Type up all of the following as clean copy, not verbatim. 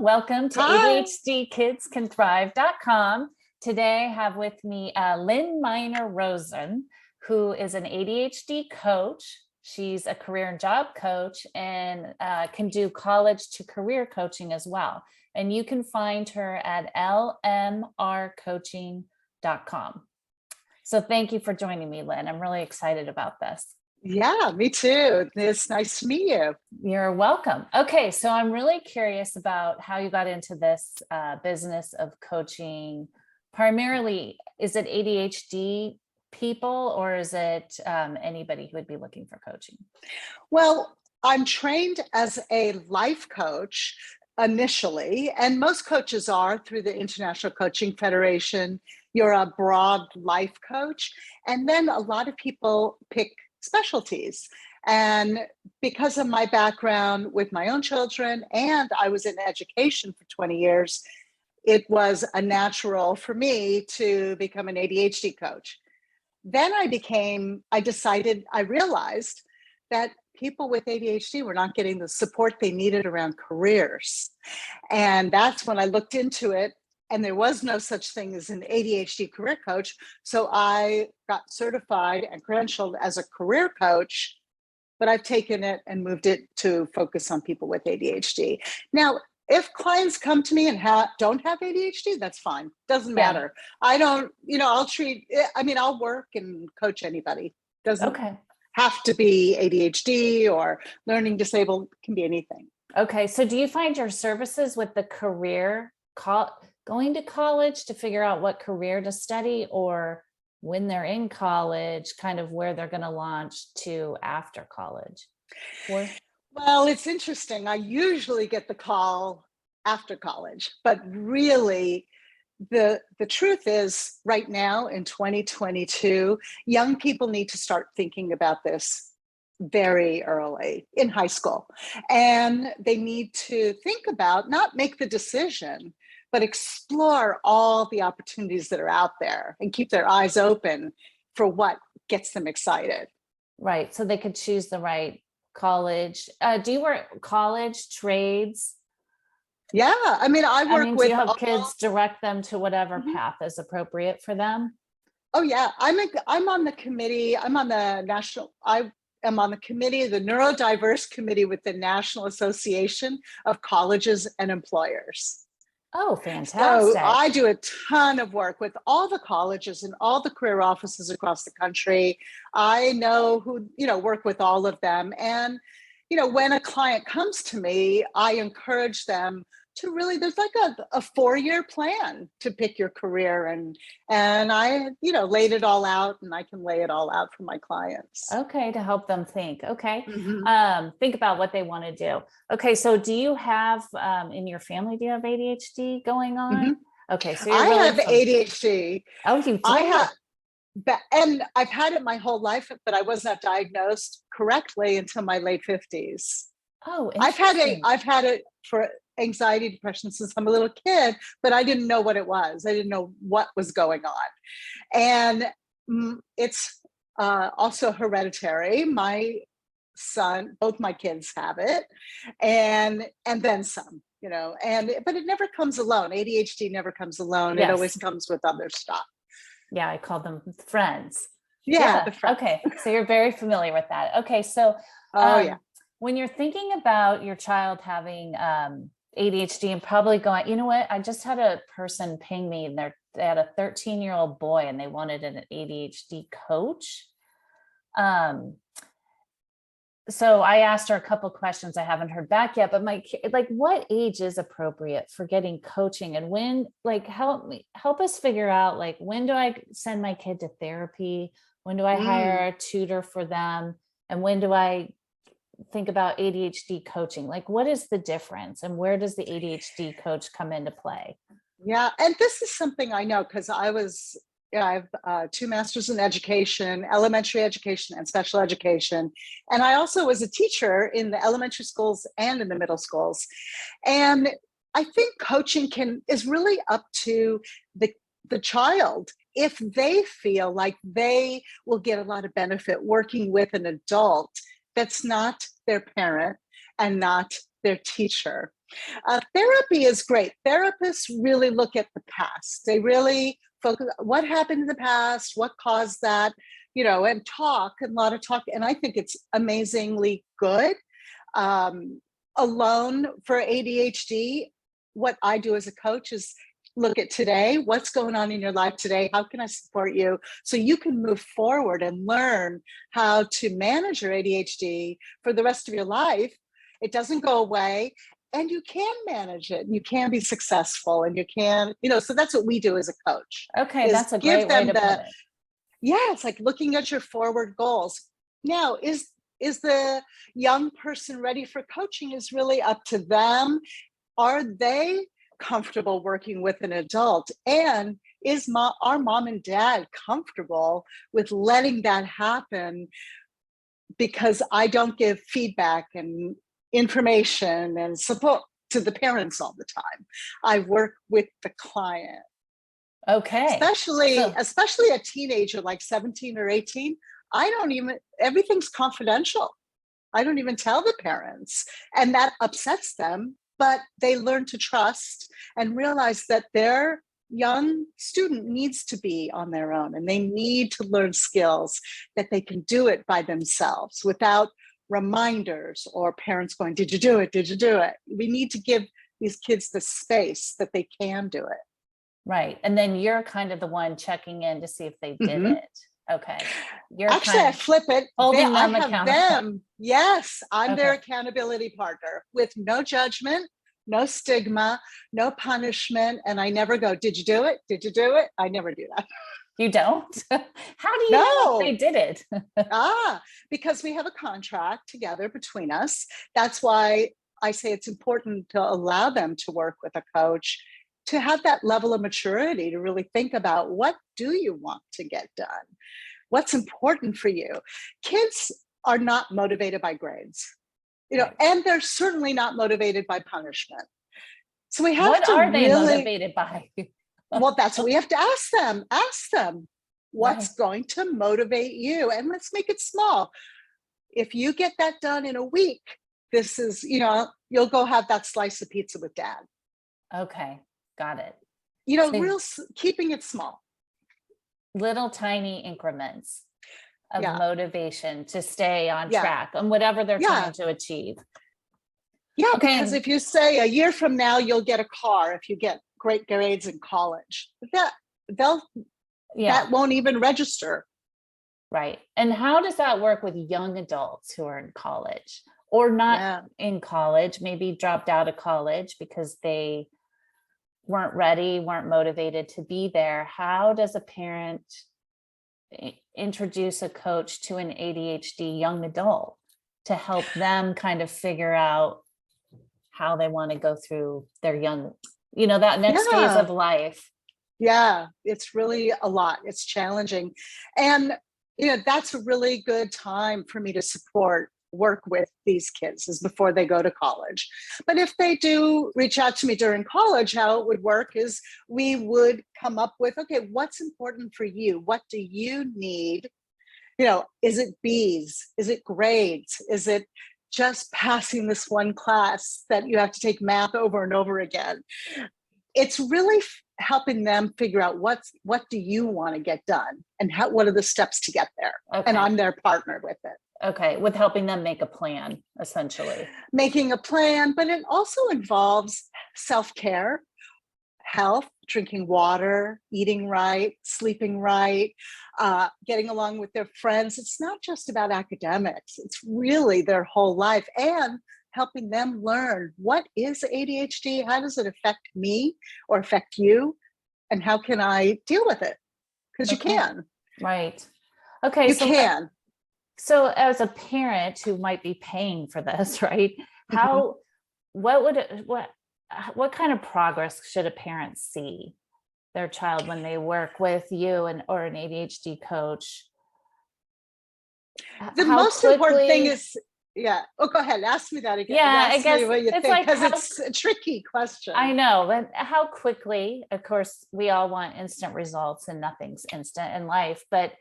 Welcome to Hi. ADHDkidscanthrive.com. Today I have with me Lynn Miner Rosen, who is an ADHD coach. She's a career and job coach and can do college to career coaching as well. And you can find her at lmrcoaching.com. So thank you for joining me, Lynn. I'm really excited about this. Yeah, me too. It's nice to meet you. You're welcome. Okay, so I'm really curious about how you got into this business of coaching. Primarily, is it ADHD people or is it anybody who would be looking for coaching? Well, I'm trained as a life coach initially, and most coaches are through the International Coaching Federation. You're a broad life coach. And then a lot of people pick specialties. And because of my background with my own children, and I was in education for 20 years, it was a natural for me to become an ADHD coach. Then I realized that people with ADHD were not getting the support they needed around careers. And that's when I looked into it, and there was no such thing as an ADHD career coach. So I got certified and credentialed as a career coach, but I've taken it and moved it to focus on people with ADHD. Now, if clients come to me and don't have ADHD, that's fine. Doesn't matter. I don't, I'll work and coach anybody. Doesn't have to be ADHD or learning disabled, can be anything. Okay, so do you find your services with the career going to college to figure out what career to study, or when they're in college, kind of where they're going to launch to after college? Well, it's interesting. I usually get the call after college, but really the truth is right now in 2022, young people need to start thinking about this very early in high school. And they need to think about, not make the decision, but explore all the opportunities that are out there and keep their eyes open for what gets them excited. Right. So they could choose the right college. Do you work college, trades? Yeah. I work with. Do you have kids, direct them to whatever path is appropriate for them? Oh yeah. I'm on the committee. I am on the committee, the neurodiverse committee with the National Association of Colleges and Employers. Oh, fantastic. So I do a ton of work with all the colleges and all the career offices across the country. I know who, work with all of them. And, when a client comes to me, I encourage them to really, there's like a 4-year plan to pick your career. And I, laid it all out, and I can lay it all out for my clients. Okay, to help them think. Okay. Mm-hmm. Think about what they want to do. Okay, so do you have in your family, do you have ADHD going on? Mm-hmm. Okay, so I have ADHD. Oh, you do? And I've had it my whole life, but I was not diagnosed correctly until my late 50s. Oh, I've had it for anxiety, depression since I'm a little kid, but I didn't know what it was. I didn't know what was going on. And it's also hereditary. My son, both my kids have it, and then some, but it never comes alone. ADHD never comes alone. Yes. It always comes with other stuff. Yeah, I call them friends. Yeah. Okay, so you're very familiar with that. Okay, so when you're thinking about your child having ADHD and probably going, you know what, I just had a person ping me, and they had a 13-year-old boy and they wanted an ADHD coach. So I asked her a couple of questions. I haven't heard back yet, but what age is appropriate for getting coaching, and when, help us figure out, when do I send my kid to therapy? When do I hire a tutor for them? And when do I think about ADHD coaching? What is the difference, and where does the ADHD coach come into play? Yeah. And this is something I know because I have 2 masters in education, elementary education and special education. And I also was a teacher in the elementary schools and in the middle schools. And I think coaching is really up to the child. If they feel like they will get a lot of benefit working with an adult that's not their parent and not their teacher. Therapy is great. Therapists really look at the past. They really focus what happened in the past, what caused that, and talk, and a lot of talk. And I think it's amazingly good. Alone for ADHD, what I do as a coach is look at today, what's going on in your life today, how can I support you so you can move forward and learn how to manage your ADHD for the rest of your life. It doesn't go away, and you can manage it, and you can be successful, and you can, so that's what we do as a coach. Okay, that's a great way to put it. Yeah, it's like looking at your forward goals. Now, is the young person ready for coaching is really up to them. Are they comfortable working with an adult? And is our mom and dad comfortable with letting that happen? Because I don't give feedback and information and support to the parents all the time. I work with the client. Okay. Especially a teenager like 17 or 18. Everything's confidential. I don't even tell the parents, and that upsets them, but they learn to trust and realize that their young student needs to be on their own, and they need to learn skills that they can do it by themselves without reminders or parents going, did you do it? Did you do it? We need to give these kids the space that they can do it. Right. And then you're kind of the one checking in to see if they did it. Okay. I flip it. Holding them accountable. Yes, I'm their accountability partner with no judgment, no stigma, no punishment. And I never go, did you do it? Did you do it? I never do that. You don't? How do you know if they did it? Because we have a contract together between us. That's why I say it's important to allow them to work with a coach, to have that level of maturity, to really think about what do you want to get done? What's important for you? Kids are not motivated by grades, and they're certainly not motivated by punishment. So we have what are they motivated by? Well, that's what we have to ask them. Ask them what's going to motivate you, and let's make it small. If you get that done in a week, this is, you'll go have that slice of pizza with dad. Okay. Got it. Keeping it small. Little tiny increments of motivation to stay on track on whatever they're trying to achieve. Yeah, because if you say a year from now, you'll get a car if you get great grades in college, that won't even register. Right. And how does that work with young adults who are in college or not in college, maybe dropped out of college because they weren't ready, weren't motivated to be there? How does a parent introduce a coach to an ADHD young adult to help them kind of figure out how they want to go through their that next phase of life? Yeah, it's really a lot. It's challenging. And, that's a really good time for me to work with these kids is before they go to college. But if they do reach out to me during college, how it would work is we would come up with, okay, what's important for you? What do you need? Is it B's? Is it grades? Is it just passing this one class that you have to take math over and over again? It's really helping them figure out what do you want to get done and what are the steps to get there. Okay. And I'm their partner with it. Okay, with helping them make a plan, essentially. Making a plan, but it also involves self-care, health, drinking water, eating right, sleeping right, getting along with their friends. It's not just about academics. It's really their whole life, and helping them learn what is ADHD, how does it affect me or affect you, and how can I deal with it? Because you can. Right. Okay. You can. So as a parent who might be paying for this, right? What kind of progress should a parent see their child when they work with you or an ADHD coach? The most important thing is, oh, go ahead. Ask me that again. Yeah, I guess what you think, because it's a tricky question. I know, but how quickly, of course, we all want instant results and nothing's instant in life, but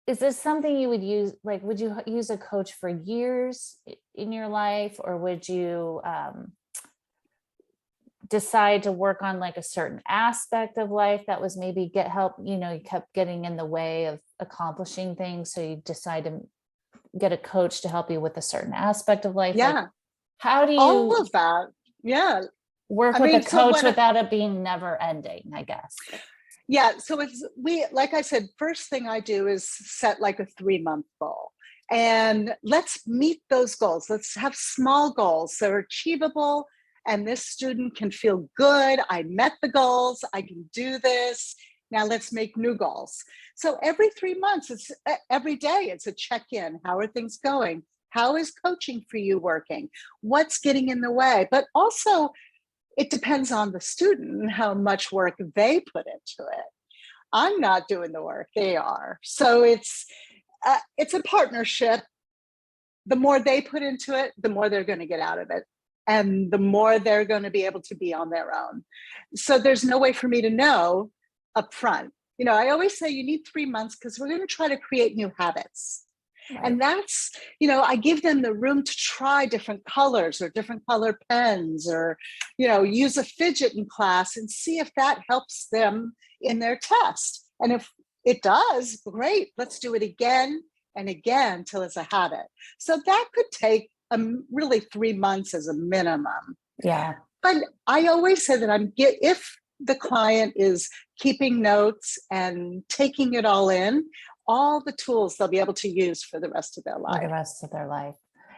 is this something you would use? Like, would you use a coach for years in your life, or would you decide to work on like a certain aspect of life that was maybe get help, you kept getting in the way of accomplishing things. So you decide to get a coach to help you with a certain aspect of life. Like, Yeah, how do all you of that. Yeah. work I with a mean, so coach what without it being never ending, I guess? Yeah, so like I said, first thing I do is set like a 3-month goal. And let's meet those goals. Let's have small goals that are achievable, and this student can feel good. I met the goals. I can do this. Now let's make new goals. So every 3 months, it's every day, it's a check-in. How are things going? How is coaching for you working? What's getting in the way? But also, it depends on the student and how much work they put into it. I'm not doing the work, they are. So it's a partnership. The more they put into it, the more they're going to get out of it, and the more they're going to be able to be on their own. So there's no way for me to know up front. I always say you need 3 months because we're going to try to create new habits. Right. And that's, I give them the room to try different colors or different color pens, or, use a fidget in class and see if that helps them in their test. And if it does, great, let's do it again and again till it's a habit. So that could take really 3 months as a minimum. Yeah. But I always say that if the client is keeping notes and taking it all in, all the tools they'll be able to use for the rest of their life. For the rest of their life.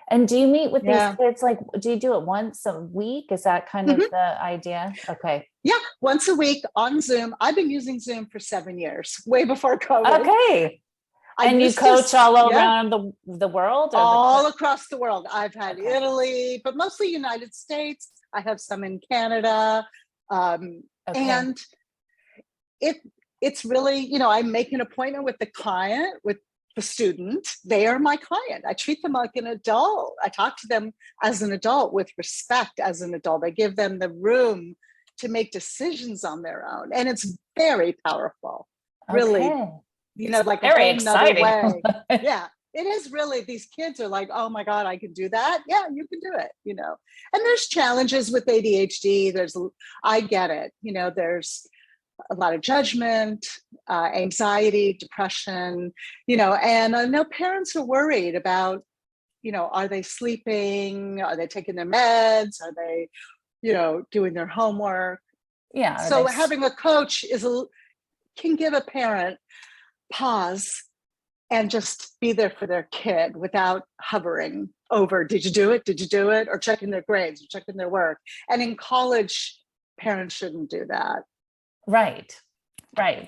And do you meet with these kids? Like, do you do it once a week? Is that kind of the idea? Okay. Yeah, once a week on Zoom. I've been using Zoom for 7 years, way before COVID. Okay. And you coach all around the world? All across the world. I've had Italy, but mostly United States. I have some in Canada. And it's really, I make an appointment with the client, with the student. They are my client. I treat them like an adult. I talk to them as an adult with respect as an adult. I give them the room to make decisions on their own. And it's very powerful. Really, like a whole nother way. Yeah. It is really, these kids are like, oh my God, I can do that. Yeah, you can do it, And there's challenges with ADHD. I get it. There's a lot of judgment, anxiety, depression, and I know parents are worried about, are they sleeping? Are they taking their meds? Are they, doing their homework? Yeah. So having a coach can give a parent pause and just be there for their kid without hovering over, did you do it? Did you do it? Or checking their grades or checking their work. And in college, parents shouldn't do that. Right.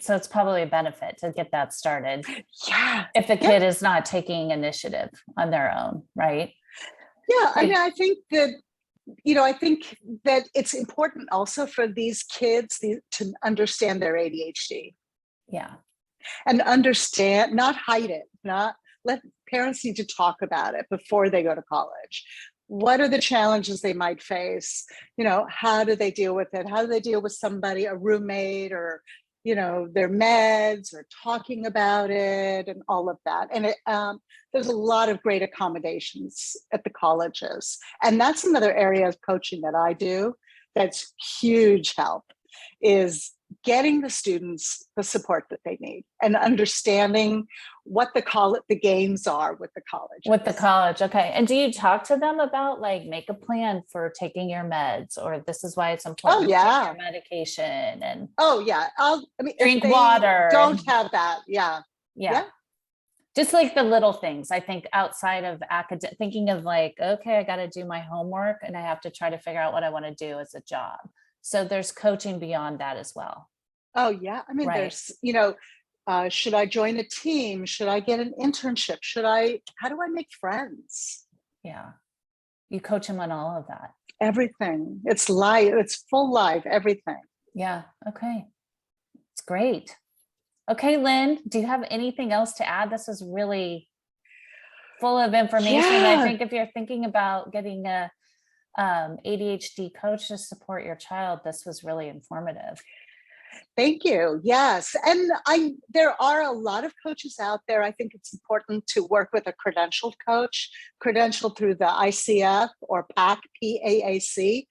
So it's probably a benefit to get that started. Yeah. If the kid is not taking initiative on their own, right? Yeah. I mean, I think that, it's important also for these kids to understand their ADHD. Yeah. And understand, not hide it, parents need to talk about it before they go to college. What are the challenges they might face? How do they deal with it? How do they deal with somebody, a roommate, or, their meds, or talking about it, and all of that. And there's a lot of great accommodations at the colleges. And that's another area of coaching that I do that's huge help, is getting the students the support that they need and understanding what the games are with the college. With the college. Okay. And do you talk to them about, like, make a plan for taking your meds, or this is why it's important to take your medication, and drink water. Don't have that. Yeah. Just like the little things, I think, outside of thinking of like, okay, I got to do my homework and I have to try to figure out what I want to do as a job. So there's coaching beyond that as well. Oh yeah. I mean, there's, should I join a team? Should I get an internship? How do I make friends? Yeah. You coach them on all of that. Everything. It's life. It's full life, everything. Yeah. Okay. It's great. Okay, Lynn, do you have anything else to add? This is really full of information. I think if you're thinking about getting a ADHD coach to support your child, this was really informative. Thank you. Yes. And there are a lot of coaches out there. I think it's important to work with a credentialed coach, credentialed through the ICF or PAC, PAAC.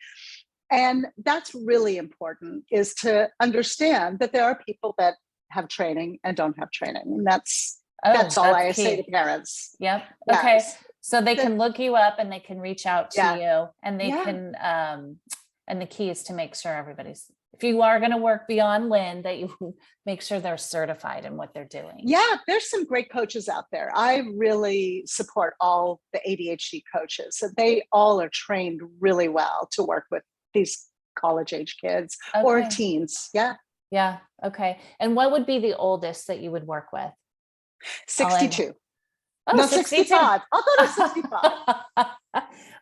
And that's really important, is to understand that there are people that have training and don't have training. And that's all I say to key. parents. Yep. Yes. Okay. So they can look you up and they can reach out to you, and they can, and the key is to make sure everybody's, if you are going to work beyond Lynn, that you make sure they're certified in what they're doing. Yeah, there's some great coaches out there. I really support all the ADHD coaches. And they all are trained really well to work with these college age kids or teens. Yeah. Yeah. Okay. And what would be the oldest that you would work with? 62. Oh, no, 62. 65. I'll go to 65.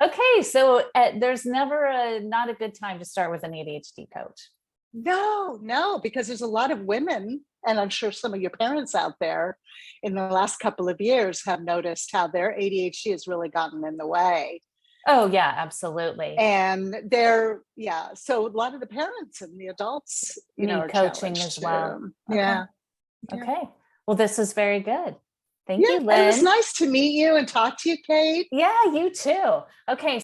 Okay. So there's never not a good time to start with an ADHD coach. No, because there's a lot of women, and I'm sure some of your parents out there in the last couple of years have noticed how their ADHD has really gotten in the way. Oh yeah, absolutely. And so a lot of the parents and the adults, need are coaching as well. Yeah. Okay. Well, this is very good. Thank you, Lynn. And it was nice to meet you and talk to you, Kate. Yeah, you too. Okay.